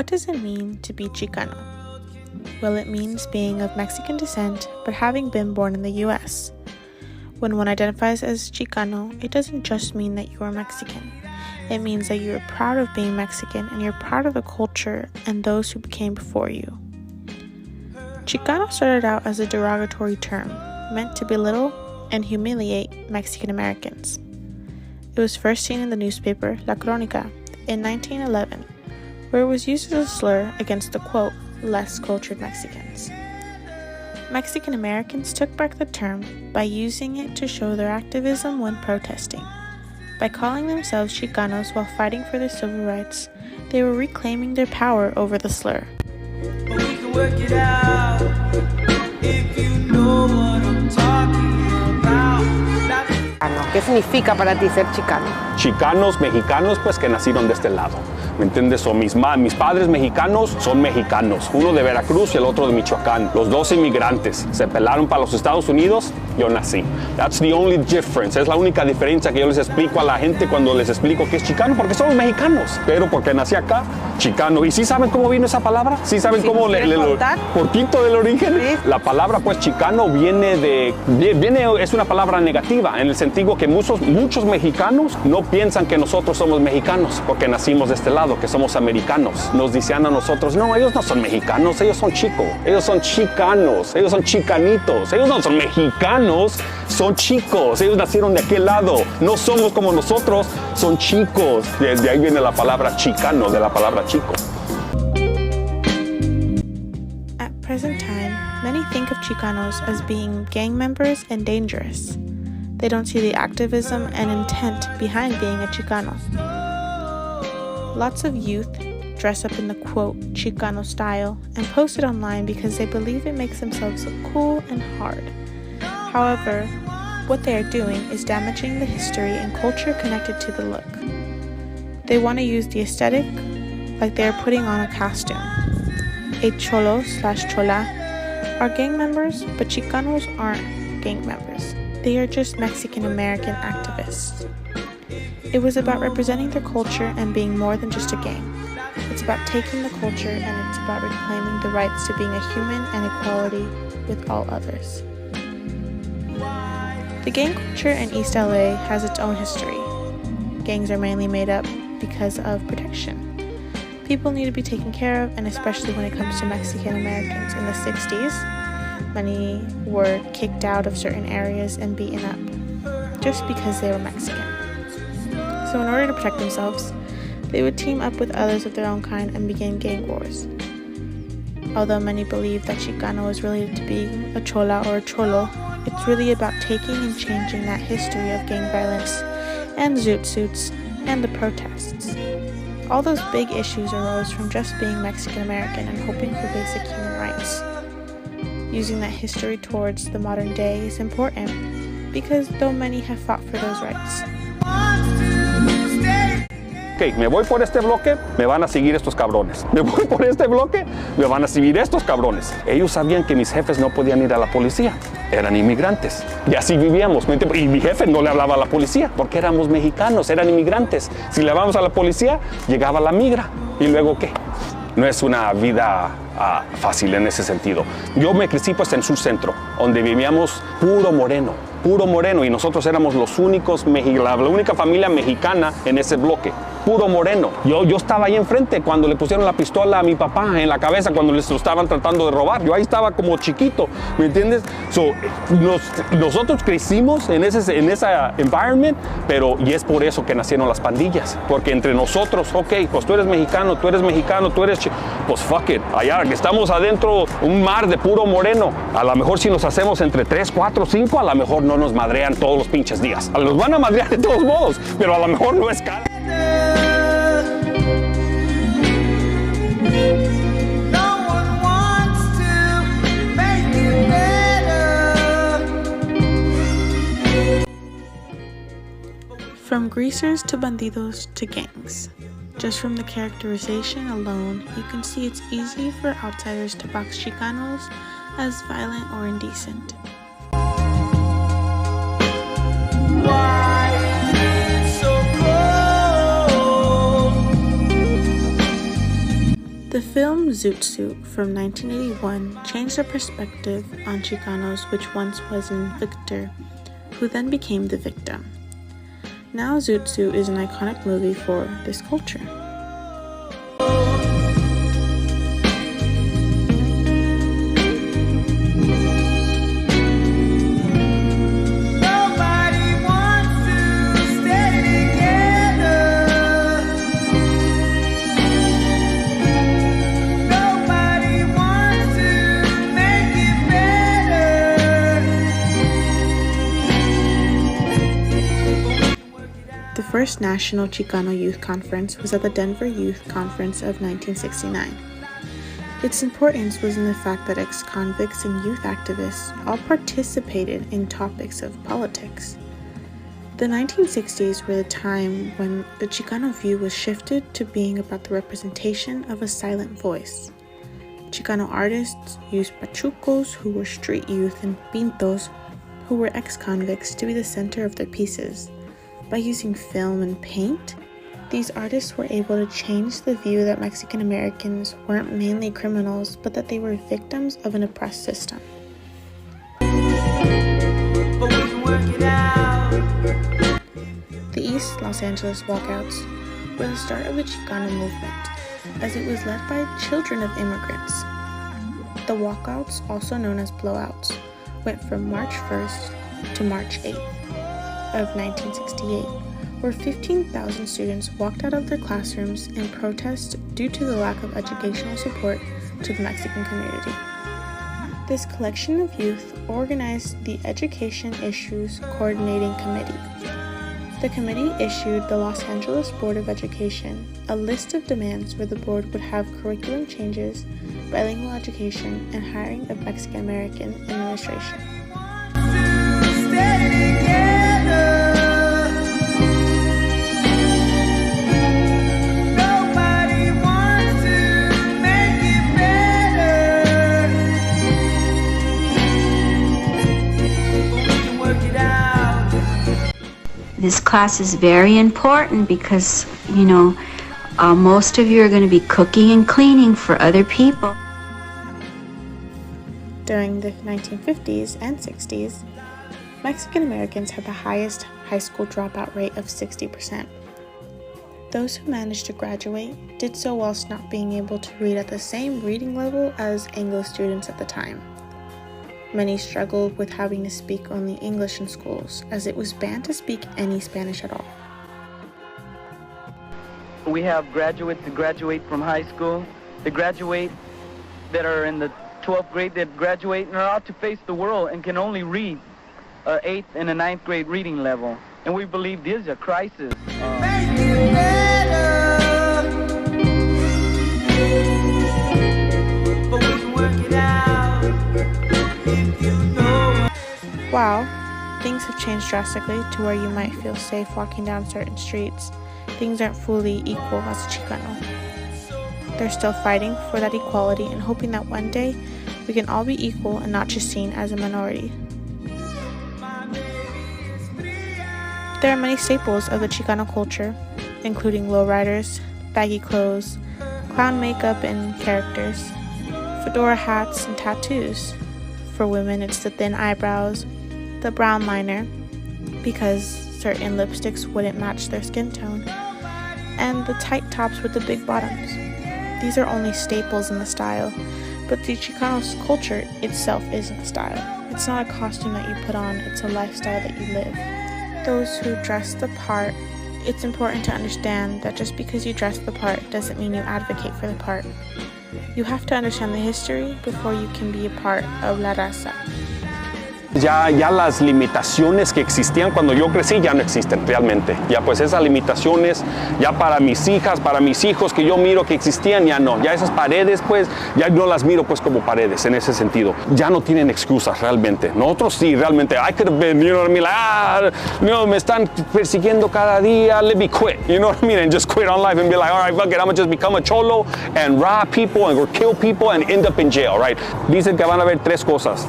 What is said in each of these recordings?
What does it mean to be Chicano? Well, it means being of Mexican descent, but having been born in the U.S. When one identifies as Chicano, it doesn't just mean that you are Mexican. It means that you are proud of being Mexican and you're proud of the culture and those who came before you. Chicano started out as a derogatory term, meant to belittle and humiliate Mexican Americans. It was first seen in the newspaper La Crónica in 1911, where it was used as a slur against the, quote, less cultured Mexicans. Mexican Americans took back the term by using it to show their activism when protesting. By calling themselves Chicanos while fighting for their civil rights, they were reclaiming their power over the slur. But we can work it out if you know what I'm talking about. ¿Qué significa para ti ser chicano? Chicanos, mexicanos, pues que nacieron de este lado. ¿Me entiendes? O mis padres mexicanos son mexicanos. Uno de Veracruz y el otro de Michoacán. Los dos inmigrantes. Se pelaron para los Estados Unidos, yo nací. That's the only difference. Es la única diferencia que yo les explico a la gente cuando les explico que es chicano, porque somos mexicanos. Pero porque nací acá, chicano. ¿Y sí saben cómo vino esa palabra? ¿Sí saben cómo poquito del origen? Sí. La palabra pues chicano es una palabra negativa en el sentido que muchos mexicanos no piensan que nosotros somos mexicanos porque nacimos de este lado, que somos americanos. Nos dicen a nosotros, no, ellos no son mexicanos, ellos son chicos, ellos son chicanos, ellos son chicanitos, ellos no son mexicanos, son chicos, ellos nacieron de aquel lado, no somos como nosotros, son chicos. De ahí viene la palabra chicano, de la palabra chico. At present time, many think of Chicanos as being gang members and dangerous. They don't see the activism and intent behind being a Chicano. Lots of youth dress up in the, quote, Chicano style and post it online because they believe it makes themselves look cool and hard. However, what they are doing is damaging the history and culture connected to the look. They want to use the aesthetic like they are putting on a costume. A cholo/chola are gang members, but Chicanos aren't gang members. They are just Mexican American activists. It was about representing their culture and being more than just a gang. It's about taking the culture and it's about reclaiming the rights to being a human and equality with all others. The gang culture in East LA has its own history. Gangs are mainly made up because of protection. People need to be taken care of, and especially when it comes to Mexican Americans in the 60s, many were kicked out of certain areas and beaten up just because they were Mexican. So in order to protect themselves, they would team up with others of their own kind and begin gang wars. Although many believe that Chicano is related to being a chola or a cholo, it's really about taking and changing that history of gang violence and zoot suits and the protests. All those big issues arose from just being Mexican American and hoping for basic human rights. Using that history towards the modern day is important because though many have fought for those rights. Ok, me voy por este bloque, me van a seguir estos cabrones. Me voy por este bloque, me van a seguir estos cabrones. Ellos sabían que mis jefes no podían ir a la policía. Eran inmigrantes. Y así vivíamos. Y mi jefe no le hablaba a la policía porque éramos mexicanos, eran inmigrantes. Si le hablábamos a la policía, llegaba la migra. ¿Y luego qué? No es una vida fácil en ese sentido. Yo me crecí pues en su centro, donde vivíamos puro moreno, y nosotros éramos los únicos, la única familia mexicana en ese bloque, puro moreno. Yo estaba ahí enfrente cuando le pusieron la pistola a mi papá en la cabeza cuando les lo estaban tratando de robar. Yo ahí estaba como chiquito, ¿me entiendes? Nosotros crecimos en ese environment, y es por eso que nacieron las pandillas, porque entre nosotros, ok, pues tú eres mexicano, pues fuck it, allá que estamos adentro un mar de puro moreno, a lo mejor si nos hacemos entre 3, 4, 5, a lo mejor no nos madrean todos los pinches días. Los van a madrear de todos modos, pero a lo mejor no es caro. From greasers to bandidos to gangs. Just from the characterization alone, you can see it's easy for outsiders to box Chicanos as violent or indecent. Why is it so cold? The film Zoot Suit from 1981 changed the perspective on Chicanos, which once was an victor, who then became the victim. Now Zoot Suit is an iconic movie for this culture. The first National Chicano Youth Conference was at the Denver Youth Conference of 1969. Its importance was in the fact that ex-convicts and youth activists all participated in topics of politics. The 1960s were the time when the Chicano view was shifted to being about the representation of a silent voice. Chicano artists used pachucos, who were street youth, and pintos, who were ex-convicts, to be the center of their pieces. By using film and paint, these artists were able to change the view that Mexican Americans weren't mainly criminals, but that they were victims of an oppressed system. But we can work it out. The East Los Angeles walkouts were the start of the Chicano Movement, as it was led by children of immigrants. The walkouts, also known as blowouts, went from March 1st to March 8th. Of 1968, where 15,000 students walked out of their classrooms in protest due to the lack of educational support to the Mexican community. This collection of youth organized the Education Issues Coordinating Committee. The committee issued the Los Angeles Board of Education a list of demands where the board would have curriculum changes, bilingual education, and hiring of Mexican American administration. This class is very important because, most of you are going to be cooking and cleaning for other people. During the 1950s and 60s, Mexican Americans had the highest high school dropout rate of 60%. Those who managed to graduate did so whilst not being able to read at the same reading level as Anglo students at the time. Many struggled with having to speak only English in schools, as it was banned to speak any Spanish at all. We have graduates that graduate from high school, that graduate, that are in the 12th grade, that graduate and are out to face the world and can only read 8th and a 9th grade reading level. And we believe this is a crisis. While things have changed drastically to where you might feel safe walking down certain streets, things aren't fully equal as a Chicano. They're still fighting for that equality and hoping that one day we can all be equal and not just seen as a minority. There are many staples of the Chicano culture, including lowriders, baggy clothes, clown makeup and characters, fedora hats and tattoos. For women, it's the thin eyebrows, the brown liner, because certain lipsticks wouldn't match their skin tone, and the tight tops with the big bottoms. These are only staples in the style, but the Chicano culture itself isn't a style. It's not a costume that you put on, it's a lifestyle that you live. Those who dress the part, it's important to understand that just because you dress the part doesn't mean you advocate for the part. You have to understand the history before you can be a part of la raza. Ya las limitaciones que existían cuando yo crecí ya no existen realmente. Ya pues esas limitaciones ya para mis hijas, para mis hijos que yo miro que existían ya no. Ya esas paredes pues ya no las miro pues como paredes en ese sentido. Ya no tienen excusas realmente. Nosotros sí realmente I could have been, you know what I mean, like, me están persiguiendo cada día, let me quit, you know what I mean, and just quit on life and be like, all right, fuck it, I'm gonna just become a cholo and rob people and or kill people and end up in jail, right? Dicen que van a haber tres cosas.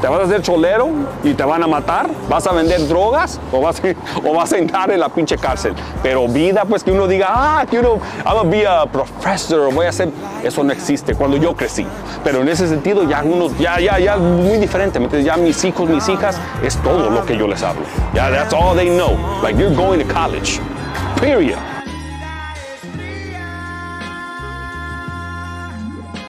¿Te vas a hacer cholero y te van a matar? ¿Vas a vender drogas o vas a entrar en la pinche cárcel? Pero vida, pues que uno diga, que uno, I'm gonna be a professor, voy a ser, eso no existe cuando yo crecí. Pero en ese sentido ya muy diferente, ¿me entiendes? Ya mis hijos, mis hijas, es todo lo que yo les hablo. Ya, that's all they know. Like, you're going to college. Period.